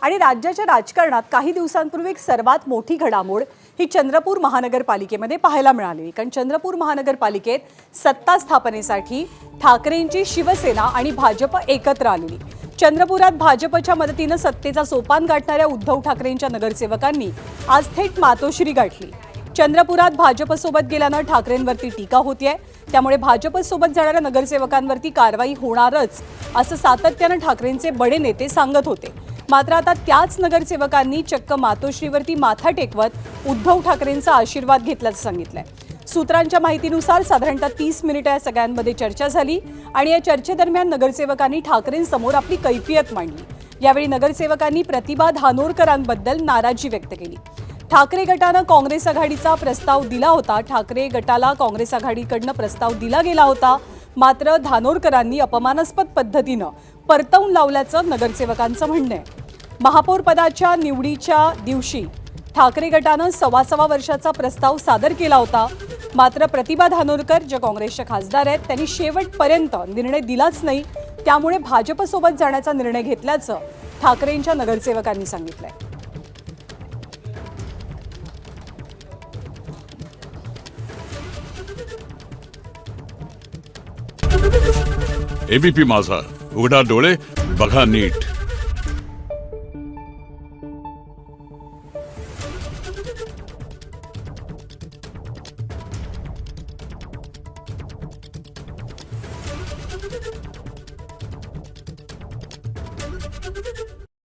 आणि राज्याच्या राजकारणात काही दिवसांपूर्वी एक सर्वात मोठी घडामोड ही चंद्रपूर महानगरपालिकेमध्ये पाहायला मिळाली। कारण चंद्रपूर महानगरपालिकेत सत्ता स्थापनेसाठी ठाकरेंची शिवसेना आणि भाजप एकत्र आलेली। चंद्रपुरात भाजपच्या मदतीने सत्तेचा सोपान गाठणाऱ्या उद्धव ठाकरेंच्या नगरसेवकांनी आज थेट मातोश्री गाठली। चंद्रपुरात भाजपसोबत गेल्यानं ठाकरेंवरती टीका होतीये, त्यामुळे भाजपसोबत जाणाऱ्या नगरसेवकांवरती कारवाई होणारच असं सातत्यानं ठाकरेंचे बडे नेते सांगत होते। मात्र आता त्याच नगरसेवकांनी चक्क मातोश्रीवरती माथा टेकवत उद्धव ठाकरेंचा आशीर्वाद घेतल्याचं सांगितलंय। सूत्रांच्या माहितीनुसार साधारणतः 30 मिनिटं या सगळ्यांमध्ये चर्चा झाली आणि या चर्चेदरम्यान नगरसेवकांनी ठाकरेंसमोर आपली कैफियत मांडली। यावेळी नगरसेवकांनी प्रतिभा धानोरकरांबद्दल नाराजी व्यक्त केली। ठाकरे गटानं काँग्रेस आघाडीचा प्रस्ताव दिला होता। ठाकरे गटाला काँग्रेस आघाडीकडनं प्रस्ताव दिला गेला होता, मात्र धानोरकरांनी अपमानास्पद पद्धतीनं परतवून लावल्याचं नगरसेवकांचं म्हणणं आहे। महापौर पदाच्या निवडीच्या दिवशी ठाकरे गटानं सव्वा वर्षाचा प्रस्ताव सादर केला होता, मात्र प्रतिभा धानोरकर ज्या काँग्रेसच्या खासदार आहेत त्यांनी शेवटपर्यंत निर्णय दिलाच नाही। त्यामुळे भाजपसोबत जाण्याचा निर्णय घेतल्याचं ठाकरेंच्या नगरसेवकांनी सांगितलंय। एबीपी माझा, उघडा डोळे बघा नीट।